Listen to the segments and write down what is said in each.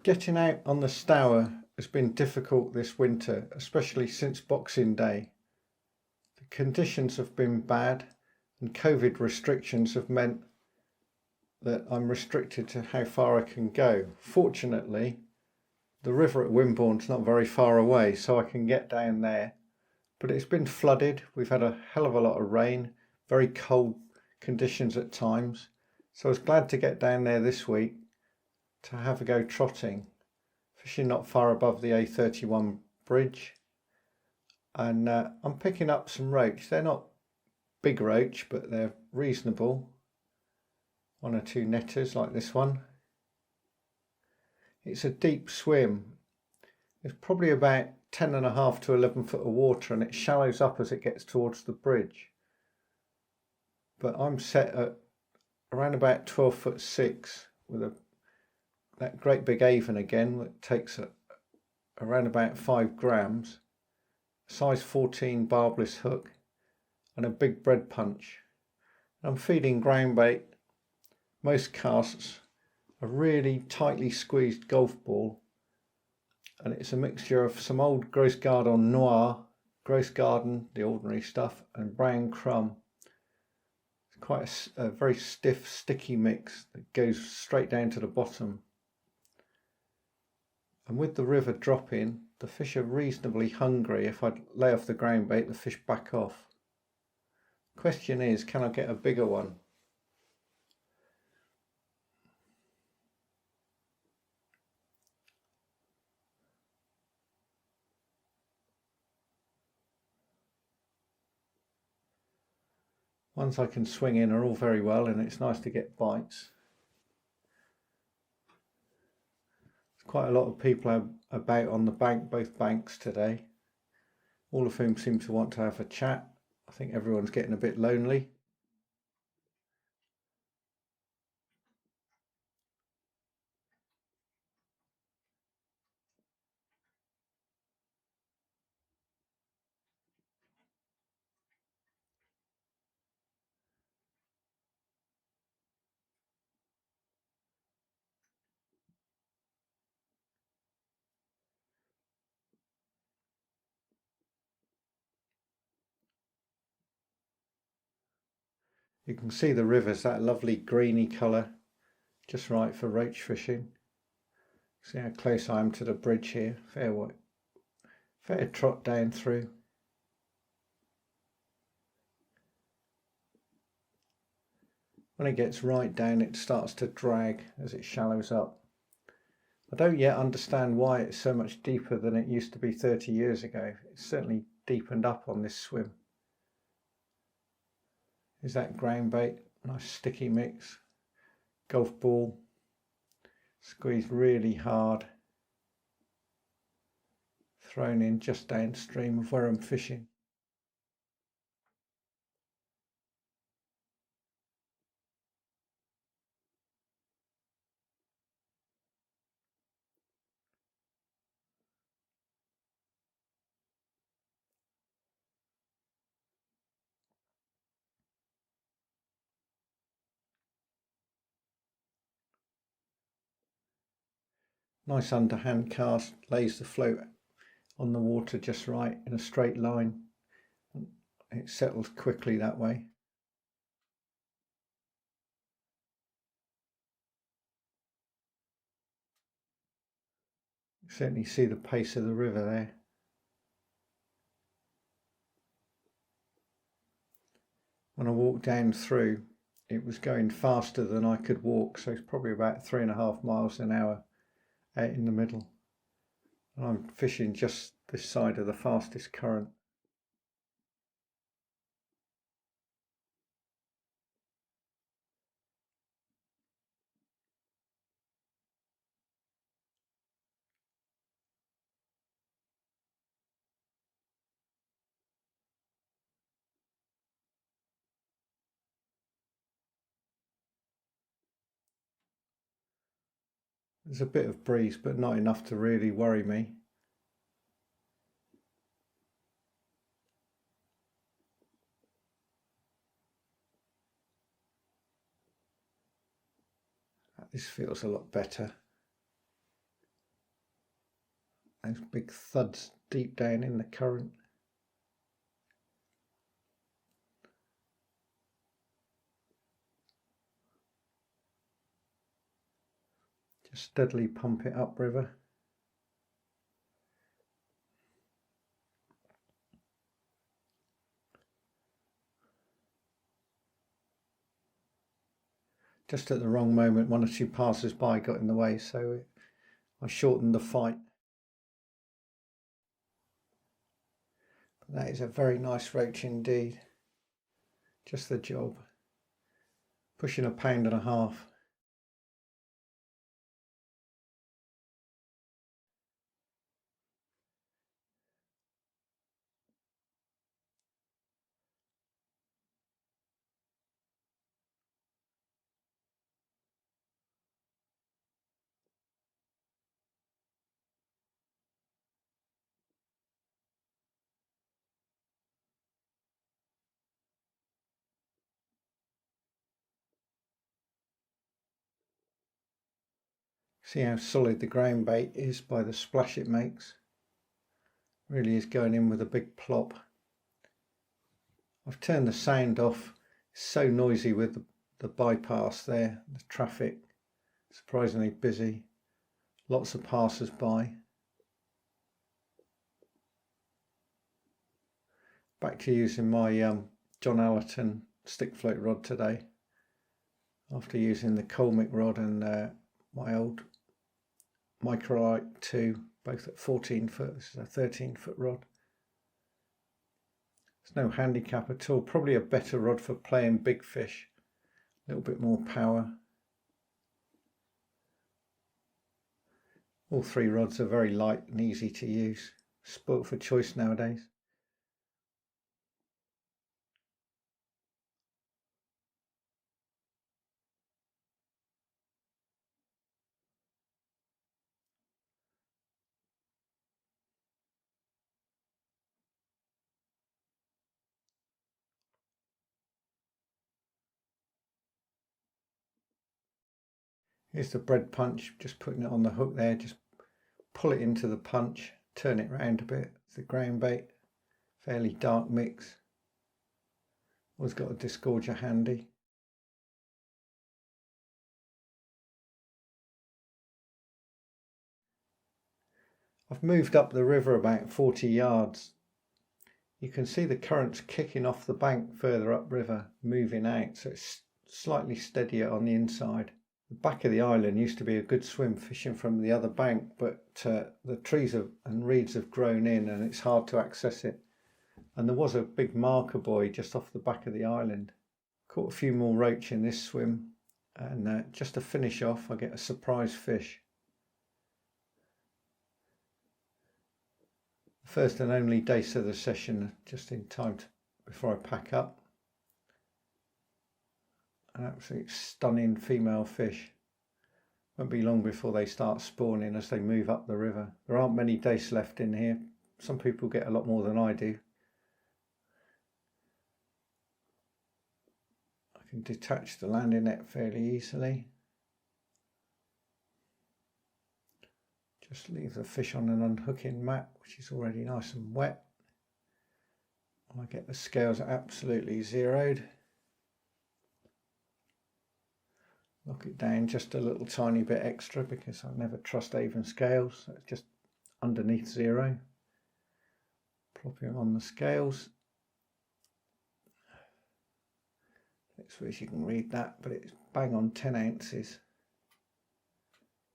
Getting out on the Stour has been difficult this winter, especially since Boxing Day. The conditions have been bad and COVID restrictions have meant that I'm restricted to how far I can go. Fortunately, the river at Wimborne's not very far away, so I can get down there. But it's been flooded. We've had a hell of a lot of rain, very cold conditions at times. So I was glad to get down there this week to have a go trotting, fishing not far above the A31 bridge. And I'm picking up some roach. They're not big roach, but they're reasonable. One or two netters like this one. It's a deep swim. It's probably about 10.5 to 11 foot of water, and it shallows up as it gets towards the bridge. But I'm set at around about 12'6" with that great big avon again that takes around about 5 grams, size 14 barbless hook, and a big bread punch. I'm feeding ground bait. Most casts a really tightly squeezed golf ball, and it's a mixture of some old Gross Garden Noir, Gross Garden, the ordinary stuff, and brown crumb. It's quite a very stiff, sticky mix that goes straight down to the bottom. And with the river dropping, the fish are reasonably hungry. If I lay off the ground bait, the fish back off. Question is, can I get a bigger one? Ones I can swing in are all very well, and it's nice to get bites. There's quite a lot of people about on the bank, both banks today, all of whom seem to want to have a chat. I think everyone's getting a bit lonely. You can see the river's that lovely greeny colour, just right for roach fishing. See how close I am to the bridge here. Fair trot down through. When it gets right down, it starts to drag as it shallows up. I don't yet understand why it's so much deeper than it used to be 30 years ago. It's certainly deepened up on this swim. Is that ground bait? Nice sticky mix. Golf ball. Squeezed really hard. Thrown in just downstream of where I'm fishing. Nice underhand cast, lays the float on the water just right in a straight line. It settles quickly that way. You certainly see the pace of the river there. When I walked down through, it was going faster than I could walk, so it's probably about 3.5 miles an hour out in the middle. And I'm fishing just this side of the fastest current. There's a bit of breeze, but not enough to really worry me. This feels a lot better. those big thuds deep down in the current. Just steadily pump it upriver. Just at the wrong moment, one or two passers by got in the way, so I shortened the fight. But that is a very nice roach indeed. Just the job. Pushing 1.5 pounds. See how solid the ground bait is by the splash it makes. Really is going in with a big plop. I've turned the sound off. It's so noisy with the bypass there, the traffic, surprisingly busy, lots of passers by. Back to using my John Allerton stick float rod today, after using the Colmic rod and my old Microlite 2, both at 14 foot. This is a 13-foot rod. There's no handicap at all. Probably a better rod for playing big fish. A little bit more power. All three rods are very light and easy to use. Spoilt for choice nowadays. Here's the bread punch, just putting it on the hook there, just pull it into the punch, turn it round a bit. It's the ground bait, fairly dark mix. Always got a disgorger handy. I've moved up the river about 40 yards. You can see the currents kicking off the bank further upriver, moving out, so it's slightly steadier on the inside. The back of the island used to be a good swim fishing from the other bank, but the trees and reeds have grown in and it's hard to access it. And there was a big marker buoy just off the back of the island. Caught a few more roach in this swim, and just to finish off I get a surprise fish. The first and only dace of the session, just in time before I pack up. An absolute stunning female fish. Won't be long before they start spawning as they move up the river. There aren't many dace left in here. Some people get a lot more than I do. I can detach the landing net fairly easily. Just leave the fish on an unhooking mat, which is already nice and wet. I get the scales absolutely zeroed. Lock it down just a little tiny bit extra because I never trust even scales. So it's just underneath 0. Plop it on the scales. I suppose you can read that, but it's bang on 10 ounces.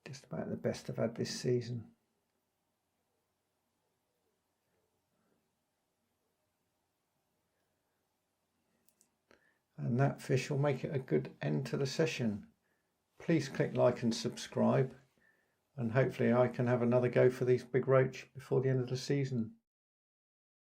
Just about the best I've had this season. And that fish will make it a good end to the session. Please click like and subscribe, and hopefully I can have another go for these big roach before the end of the season.